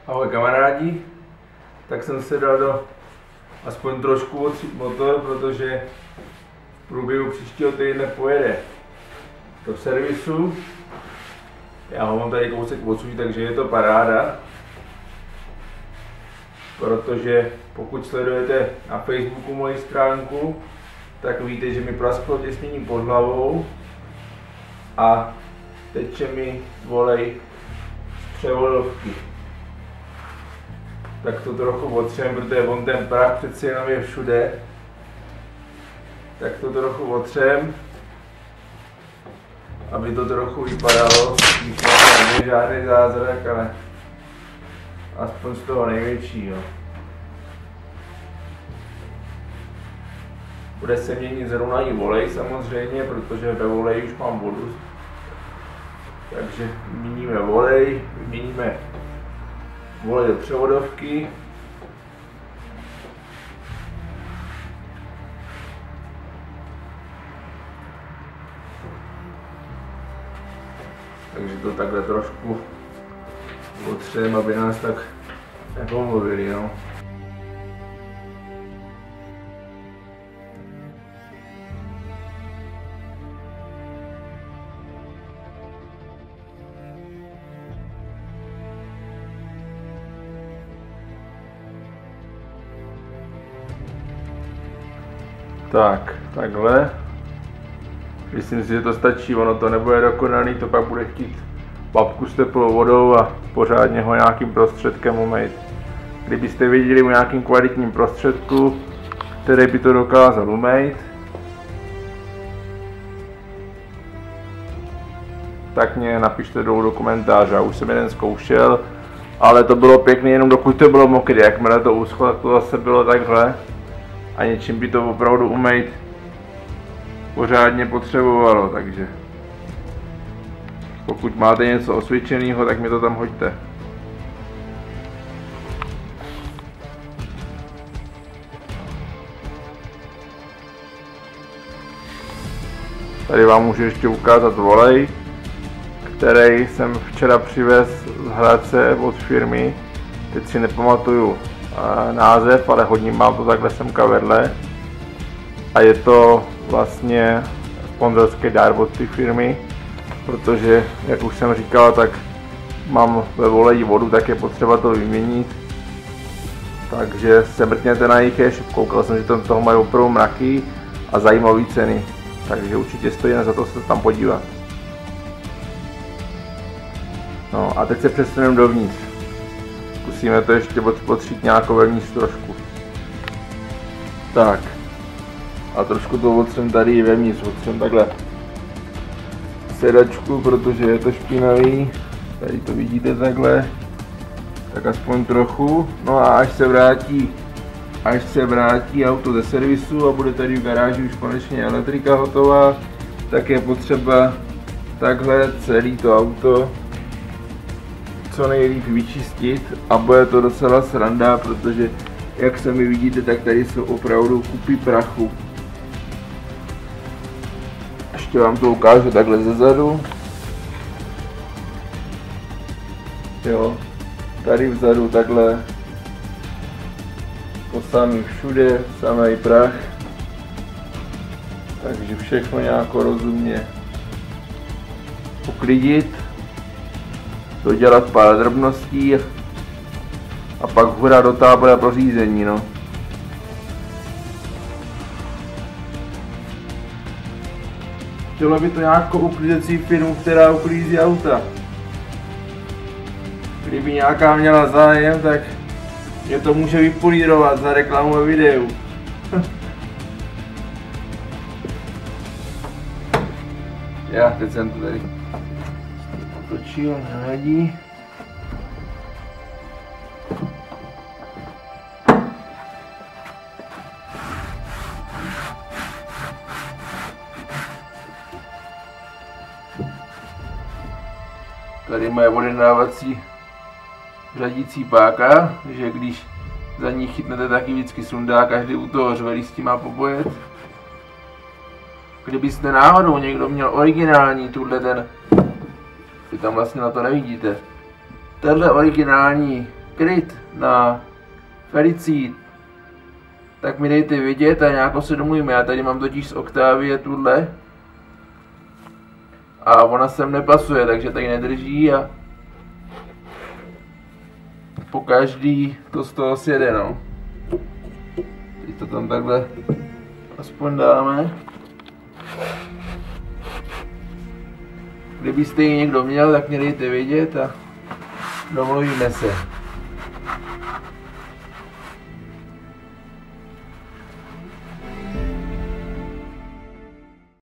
Ahoj kamarádi, tak jsem se dal do aspoň trošku otřít motor, protože v průběhu příštího týdne pojede do servisu. Já ho mám tady kousek odsud, takže je to paráda. Protože pokud sledujete na Facebooku moji stránku, tak víte, že mi prasklo těsnění pod hlavou a teče mi volej z převodovky. Tak to trochu otřem, protože on ten prach přeci jenom je všude. Tak to trochu otřem, aby to trochu vypadalo. Když není žádný zázrak, ale aspoň z toho největšího. Bude se měnit zrovna i volej samozřejmě, protože ve voleji už mám vodu. Takže vyměníme volej, vyměníme volej do převodovky. Takže to takhle trošku potřebujeme, aby nás tak nepomluvili, no. Tak, takhle. Myslím si, že to stačí, ono to nebude dokonalý, to pak bude chtít babku s teplou vodou a pořádně ho nějakým prostředkem umýt. Kdybyste viděli o nějakým kvalitním prostředku, který by to dokázal umýt, tak mě napište dolů do komentáře. Já už jsem jeden zkoušel, ale to bylo pěkný, jenom dokud to bylo mokré. Jakmile to uschlo, tak to zase bylo takhle. A něčím by to opravdu umýt pořádně potřebovalo, takže pokud máte něco osvědčeného, tak mi to tam hoďte. Tady vám můžu ještě ukázat volej, který jsem včera přivez z Hradce od firmy. Teď si nepamatuju název, ale hodně mám to takhle semka vedle. A je to vlastně sponzorský dár od té firmy, protože, jak už jsem říkal, tak mám ve voleji vodu, tak je potřeba to vyměnit. Takže se mrkněte na jejich e-shop, koukal jsem, že tam toho mají opravdu mraky a zajímavé ceny. Takže určitě stojí za to se tam podívat. No a teď se přesuneme dovnitř. Zkusíme to ještě potřít nějakou vevnitř trošku. Tak. A trošku to otřem tady vevnitř, otřem takhle sedačku, protože je to špinavý. Tady to vidíte takhle. Tak aspoň trochu. No a až se vrátí auto ze servisu a bude tady v garáži už konečně elektrika hotová, tak je potřeba takhle celé to auto co nejlíp vyčistit a bude to docela sranda, protože jak sami vidíte, tak tady jsou opravdu kupy prachu. Ještě vám to ukážu takhle zezadu. Jo, tady vzadu takhle to samý všude, samý prach. Takže všechno nějak rozumně uklidit, dodělat pár drobností a pak hurá do tábora pro řízení, no. Chtělo by to nějakou uklízecí firmu, která uklízí auta. Kdyby nějaká měla zájem, tak mě to může vypolírovat za reklamu ve videu. Já teď jsem to tady otočil, nevadí. Tady moje odjednávací řadící páka, že když za ní chytnete, taky vždycky sundá, každý u toho řvelí s tím má pobojet. Kdybyste náhodou někdo měl originální vy tam vlastně na to nevidíte, tenhle originální kryt na Felicii, tak mi dejte vědět a nějak se domluvíme. Já tady mám totiž z Octavie tuhle a ona sem nepasuje, takže tady nedrží a po každý to z toho sjede, no. Teď to tam takhle aspoň dáme. Kdybyste ji někdo měl, tak mě dejte vědět a domluvíme se.